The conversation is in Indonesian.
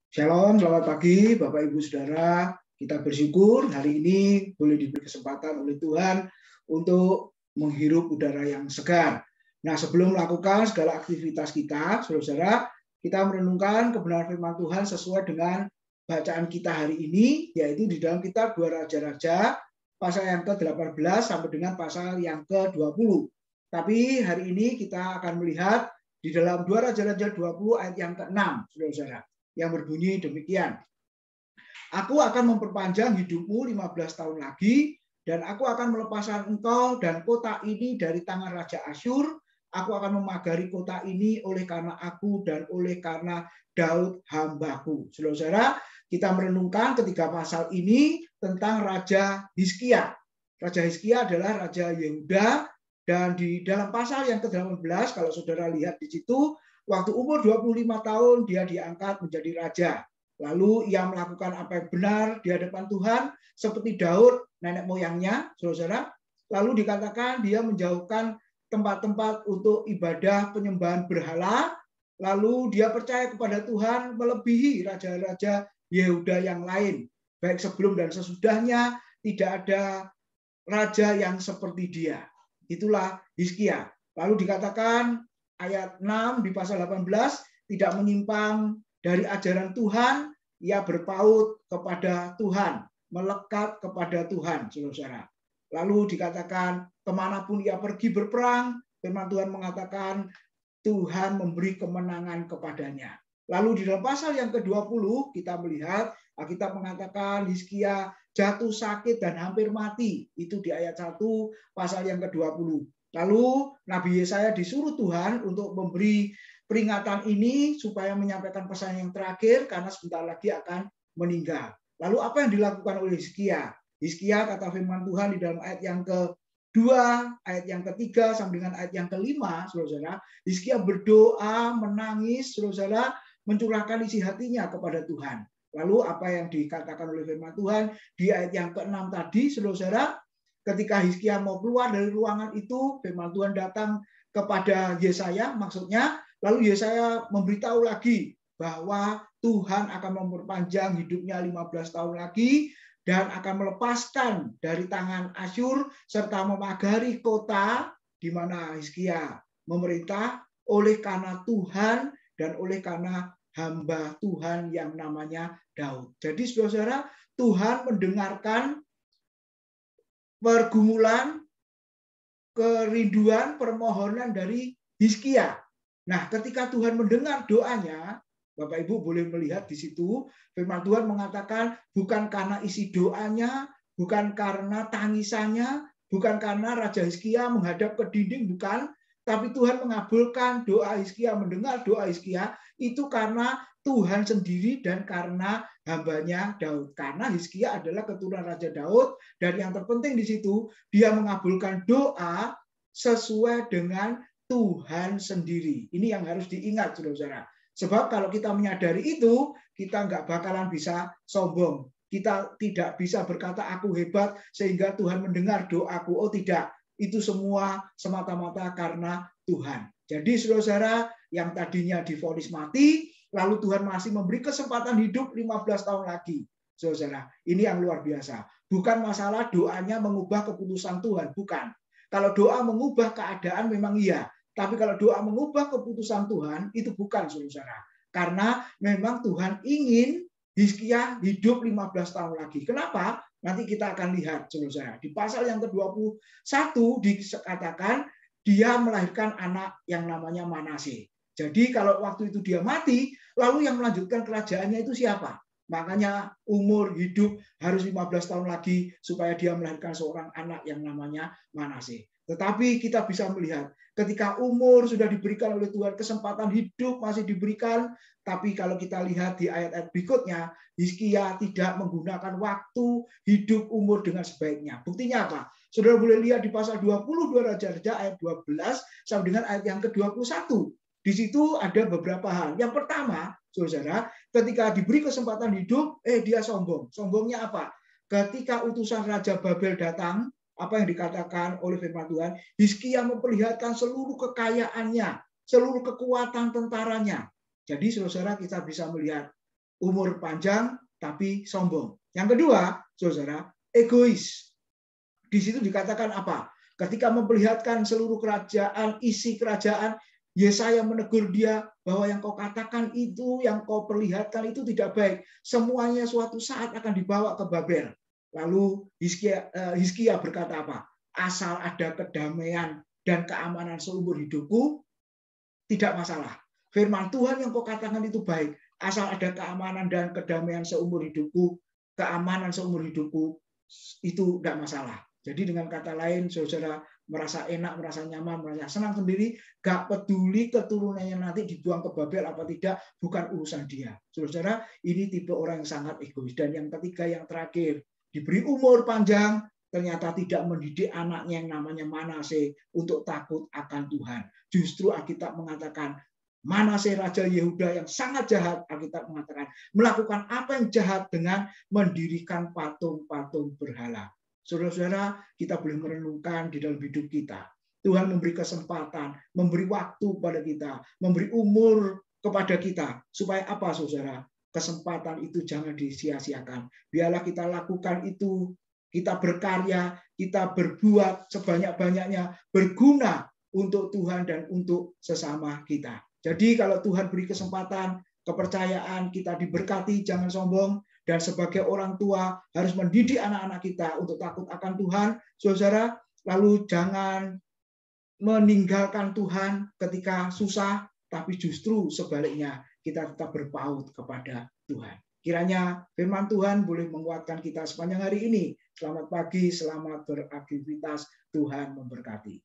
Shalom, selamat pagi Bapak Ibu Saudara. Kita bersyukur hari ini boleh diberi kesempatan oleh Tuhan untuk menghirup udara yang segar. Nah, sebelum melakukan segala aktivitas kita, saudara-saudara, kita merenungkan kebenaran firman Tuhan sesuai dengan bacaan kita hari ini, yaitu di dalam kitab 2 Raja-Raja, pasal yang ke-18 sampai dengan pasal yang ke-20. Tapi hari ini kita akan melihat di dalam 2 Raja-Raja 20 ayat yang ke-6, saudara-saudara, yang berbunyi demikian. Aku akan memperpanjang hidupmu 15 tahun lagi, dan aku akan melepaskan engkau dan kota ini dari tangan Raja Asyur. Aku akan memagari kota ini oleh karena aku dan oleh karena Daud hambaku. Saudara-saudara, kita merenungkan ketiga pasal ini tentang Raja Hizkia. Raja Hizkia adalah Raja Yehuda, dan di dalam pasal yang ke-18, kalau saudara lihat di situ, waktu umur 25 tahun dia diangkat menjadi raja. Lalu ia melakukan apa yang benar di hadapan Tuhan seperti Daud nenek moyangnya, saudara. Lalu dikatakan dia menjauhkan tempat-tempat untuk ibadah penyembahan berhala. Lalu dia percaya kepada Tuhan melebihi raja-raja Yehuda yang lain. Baik sebelum dan sesudahnya tidak ada raja yang seperti dia. Itulah Hizkia. Lalu dikatakan ayat 6 di pasal 18, tidak menyimpang dari ajaran Tuhan, ia berpaut kepada Tuhan, melekat kepada Tuhan, saudara-saudara. Lalu dikatakan kemanapun ia pergi berperang, firman Tuhan mengatakan Tuhan memberi kemenangan kepadanya. Lalu di dalam pasal yang ke-20 kita melihat Alkitab mengatakan Hizkia jatuh sakit dan hampir mati. Itu di ayat 1 pasal yang ke-20. Lalu Nabi Yesaya disuruh Tuhan untuk memberi peringatan ini supaya menyampaikan pesan yang terakhir karena sebentar lagi akan meninggal. Lalu apa yang dilakukan oleh Hizkia? Hizkia kata firman Tuhan di dalam ayat yang ke-2, ayat yang ke-3 sampai dengan ayat yang ke-5, saudara-saudara, Hizkia berdoa, menangis, saudara-saudara, mencurahkan isi hatinya kepada Tuhan. Lalu apa yang dikatakan oleh firman Tuhan di ayat yang ke-6 tadi, saudara-saudara, ketika Hizkia mau keluar dari ruangan itu, firman Tuhan datang kepada Yesaya, maksudnya, lalu Yesaya memberitahu lagi bahwa Tuhan akan memperpanjang hidupnya 15 tahun lagi dan akan melepaskan dari tangan Asyur serta memagari kota di mana Hizkia memerintah oleh karena Tuhan dan oleh karena hamba Tuhan yang namanya Daud. Jadi saudara-saudara, Tuhan mendengarkan pergumulan, kerinduan, permohonan dari Hizkia. Nah, ketika Tuhan mendengar doanya, Bapak Ibu boleh melihat di situ, firman Tuhan mengatakan bukan karena isi doanya, bukan karena tangisannya, bukan karena Raja Hizkia menghadap ke dinding, bukan, tapi Tuhan mengabulkan doa Hizkia, mendengar doa Hizkia, itu karena Tuhan sendiri dan karena hambanya Daud. Karena Hizkia adalah keturunan Raja Daud, dan yang terpenting di situ, dia mengabulkan doa sesuai dengan Tuhan sendiri. Ini yang harus diingat, saudara-saudara. Sebab kalau kita menyadari itu, kita nggak bakalan bisa sombong. Kita tidak bisa berkata, aku hebat, sehingga Tuhan mendengar doaku. Oh tidak, itu semua semata-mata karena Tuhan. Jadi saudara-saudara yang tadinya divonis mati, lalu Tuhan masih memberi kesempatan hidup 15 tahun lagi. Saudara, ini yang luar biasa. Bukan masalah doanya mengubah keputusan Tuhan, bukan. Kalau doa mengubah keadaan memang iya, tapi kalau doa mengubah keputusan Tuhan itu bukan, saudara. Karena memang Tuhan ingin Hizkia hidup 15 tahun lagi. Kenapa? Nanti kita akan lihat, saudara. Di pasal yang ke-21 dikatakan dia melahirkan anak yang namanya Manase. Jadi kalau waktu itu dia mati, lalu yang melanjutkan kerajaannya itu siapa? Makanya umur hidup harus 15 tahun lagi supaya dia melahirkan seorang anak yang namanya Manase. Tetapi kita bisa melihat ketika umur sudah diberikan oleh Tuhan, kesempatan hidup masih diberikan, tapi kalau kita lihat di ayat-ayat berikutnya, Hizkia tidak menggunakan waktu hidup umur dengan sebaiknya. Buktinya apa? Saudara boleh lihat di pasal 22 Raja-Raja ayat 12 sampai dengan ayat yang ke-21. Di situ ada beberapa hal. Yang pertama, saudara, ketika diberi kesempatan hidup, dia sombong. Sombongnya apa? Ketika utusan Raja Babel datang, apa yang dikatakan oleh firman Tuhan, Hizkia memperlihatkan seluruh kekayaannya, seluruh kekuatan tentaranya. Jadi saudara kita bisa melihat umur panjang tapi sombong. Yang kedua, saudara, egois. Di situ dikatakan apa? Ketika memperlihatkan seluruh kerajaan, isi kerajaan, Yesaya menegur dia bahwa yang kau katakan itu, yang kau perlihatkan itu tidak baik. Semuanya suatu saat akan dibawa ke Babel. Lalu Hizkia berkata apa? Asal ada kedamaian dan keamanan seumur hidupku, tidak masalah. Firman Tuhan yang kau katakan itu baik. Asal ada keamanan dan kedamaian seumur hidupku, keamanan seumur hidupku, itu tidak masalah. Jadi dengan kata lain, saudara merasa enak, merasa nyaman, merasa senang sendiri, gak peduli keturunannya nanti dibuang ke Babel apa tidak, bukan urusan dia. Saudara, ini tipe orang yang sangat egois. Dan yang ketiga, yang terakhir, diberi umur panjang, ternyata tidak mendidik anaknya yang namanya Manase untuk takut akan Tuhan. Justru Alkitab mengatakan, Manase Raja Yehuda yang sangat jahat, Alkitab mengatakan, melakukan apa yang jahat dengan mendirikan patung-patung berhala. Saudara-saudara, kita boleh merenungkan di dalam hidup kita. Tuhan memberi kesempatan, memberi waktu kepada kita, memberi umur kepada kita. Supaya apa, saudara? Kesempatan itu jangan disia-siakan. Biarlah kita lakukan itu, kita berkarya, kita berbuat sebanyak-banyaknya, berguna untuk Tuhan dan untuk sesama kita. Jadi kalau Tuhan beri kesempatan, kepercayaan, kita diberkati, jangan sombong. Dan sebagai orang tua harus mendidik anak-anak kita untuk takut akan Tuhan, saudara. Lalu jangan meninggalkan Tuhan ketika susah, tapi justru sebaliknya kita tetap berpaut kepada Tuhan. Kiranya firman Tuhan boleh menguatkan kita sepanjang hari ini. Selamat pagi, selamat beraktivitas, Tuhan memberkati.